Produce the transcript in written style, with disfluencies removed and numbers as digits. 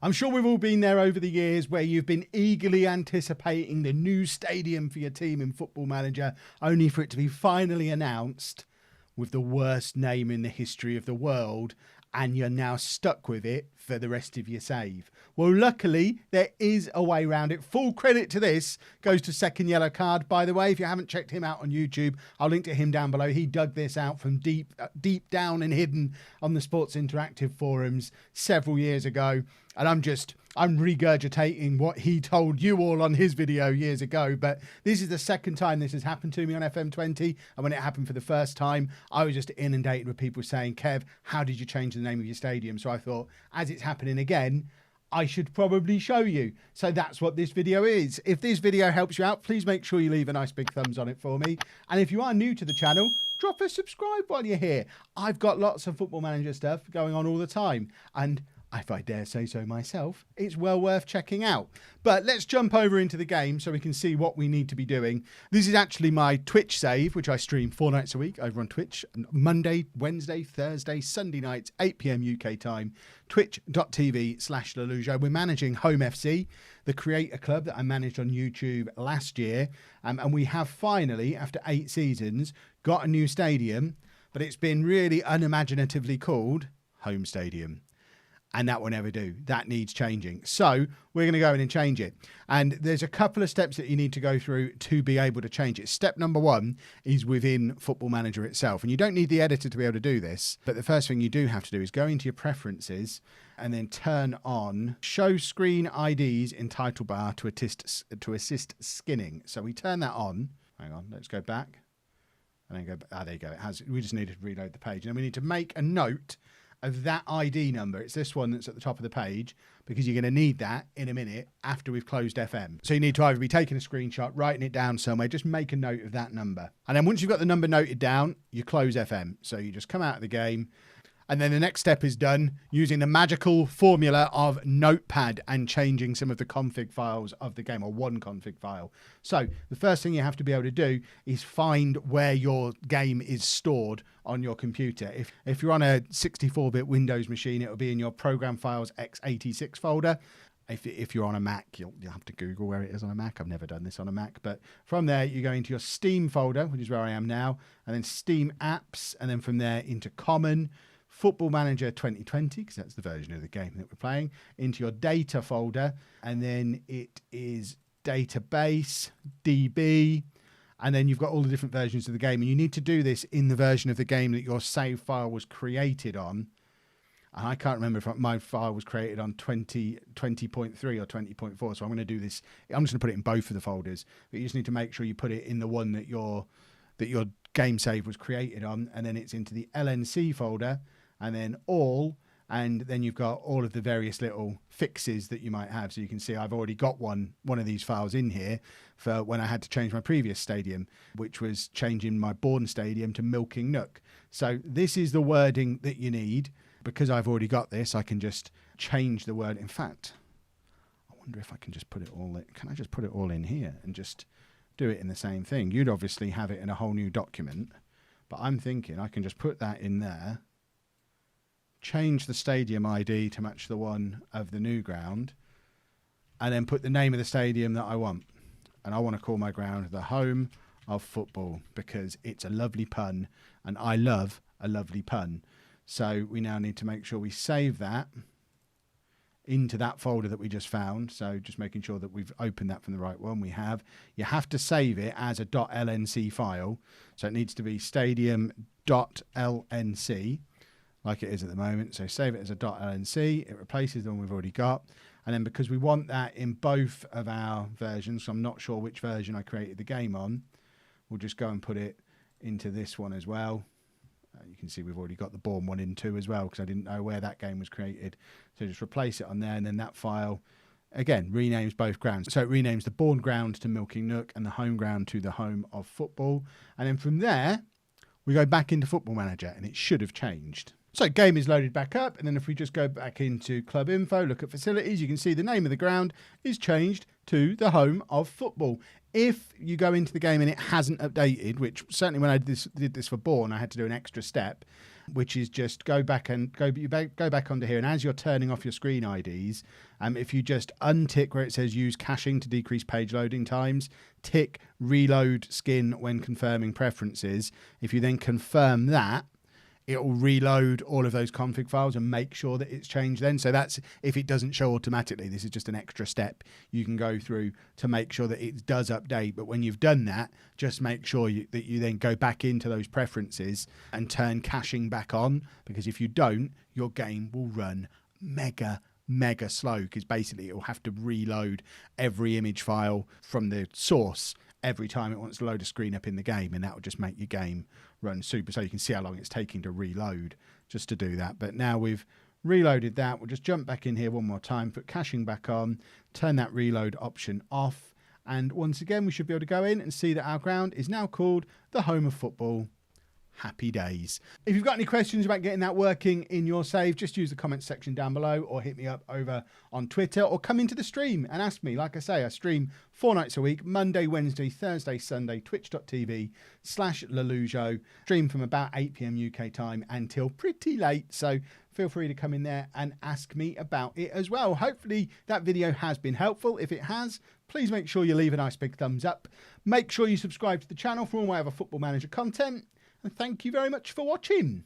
I'm sure we've all been there over the years where you've been eagerly anticipating the new stadium for your team in Football Manager, only for it to be finally announced with the worst name in the history of the world, and you're now stuck with it for the rest of your save. Well, luckily, there is a way around it. Full credit to this goes to Second Yellow Card, by the way. If you haven't checked him out on YouTube, I'll link to him down below. He dug this out from deep down and hidden on the Sports Interactive forums several years ago. And I'm regurgitating what he told you all on his video years ago. But this is the second time this has happened to me on FM20. And when it happened for the first time, I was just inundated with people saying, Kev, how did you change the name of your stadium? So I thought, as it's happening again, I should probably show you. So that's what this video is. If this video helps you out, please make sure you leave a nice big thumbs on it for me. And if you are new to the channel, drop a subscribe while you're here. I've got lots of Football Manager stuff going on all the time. And if I dare say so myself, it's well worth checking out. But let's jump over into the game so we can see what we need to be doing. This is actually my Twitch save, which I stream 4 nights a week over on Twitch. Monday, Wednesday, Thursday, Sunday nights, 8 PM UK time, twitch.tv/LOLLUJO. We're managing Home FC, the creator club that I managed on YouTube last year. And we have finally, after 8 seasons, got a new stadium, but it's been really unimaginatively called Home Stadium. And that will never do. That needs changing. So we're going to go in and change it. And there's a couple of steps that you need to go through to be able to change it. Step number 1 is within Football Manager itself. And you don't need the editor to be able to do this. But the first thing you do have to do is go into your preferences and then turn on Show Screen IDs in title bar to assist skinning. So we turn that on. Hang on, let's go back. And then go back. Ah, there you go. We just need to reload the page. And then we need to make a note of that ID number. It's this one that's at the top of the page, because you're going to need that in a minute after we've closed FM. So you need to either be taking a screenshot, writing it down somewhere, just make a note of that number. And then once you've got the number noted down, you close FM. So you just come out of the game. And then the next step is done using the magical formula of Notepad and changing some of the config files of the game, or one config file. So the first thing you have to be able to do is find where your game is stored on your computer. If you're on a 64-bit Windows machine, it will be in your Program Files x86 folder. If you're on a Mac, you'll have to Google where it is on a Mac. I've never done this on a Mac. But from there, you go into your Steam folder, which is where I am now, and then Steam Apps, and then from there into Common, Football Manager 2020, because that's the version of the game that we're playing, into your data folder, and then it is database, DB, and then you've got all the different versions of the game, and you need to do this in the version of the game that your save file was created on. And I can't remember if my file was created on 20.3 or 20.4, so I'm going to do this. I'm just going to put it in both of the folders, but you just need to make sure you put it in the one that your game save was created on, and then it's into the LNC folder, and then all, and then you've got all of the various little fixes that you might have. So you can see I've already got one of these files in here for when I had to change my previous stadium, which was changing my Bourne Stadium to Milking Nook. So this is the wording that you need. Because I've already got this, I can just change the word. In fact, I wonder if I can just put it all in. Can I just put it all in here and just do it in the same thing? You'd obviously have it in a whole new document, but I'm thinking I can just put that in there, change the stadium ID to match the one of the new ground, and then put the name of the stadium that I want. And I want to call my ground the Home of Football, because it's a lovely pun, and I love a lovely pun. So we now need to make sure we save that into that folder that we just found. So just making sure that we've opened that from the right one. We have. You have to save it as a .lnc file. So it needs to be stadium.lnc like it is at the moment. So save it as a .lnc. It replaces the one we've already got. And then because we want that in both of our versions, so I'm not sure which version I created the game on, we'll just go and put it into this one as well. You can see we've already got the Bourne 1 in 2 as well, because I didn't know where that game was created. So just replace it on there, and then that file, again, renames both grounds. So it renames the Bourne ground to Milking Nook and the home ground to the Home of Football. And then from there, we go back into Football Manager, and it should have changed. So game is loaded back up, and then if we just go back into Club Info, look at Facilities, you can see the name of the ground is changed to the Home of Football. If you go into the game and it hasn't updated, which certainly when I did this for Bourne, I had to do an extra step, which is just go back onto here, and as you're turning off your screen IDs, if you just untick where it says use caching to decrease page loading times, tick reload skin when confirming preferences. If you then confirm that, it will reload all of those config files and make sure that it's changed then. So that's if it doesn't show automatically. This is just an extra step you can go through to make sure that it does update. But when you've done that, just make sure that you then go back into those preferences and turn caching back on, because if you don't, your game will run mega slow, because basically it will have to reload every image file from the source every time it wants to load a screen up in the game, and that will just make your game run super slow. You can see how long it's taking to reload just to do that. But now we've reloaded that, we'll just jump back in here one more time, put caching back on, turn that reload option off, and once again we should be able to go in and see that our ground is now called the home of football. Happy days. If you've got any questions about getting that working in your save, just use the comments section down below, or hit me up over on Twitter, or come into the stream and ask me. Like I say, I stream 4 nights a week, Monday, Wednesday, Thursday, Sunday, twitch.tv/LOLLUJO. Stream from about 8 PM UK time until pretty late. So feel free to come in there and ask me about it as well. Hopefully that video has been helpful. If it has, please make sure you leave a nice big thumbs up. Make sure you subscribe to the channel for all my other Football Manager content. And thank you very much for watching.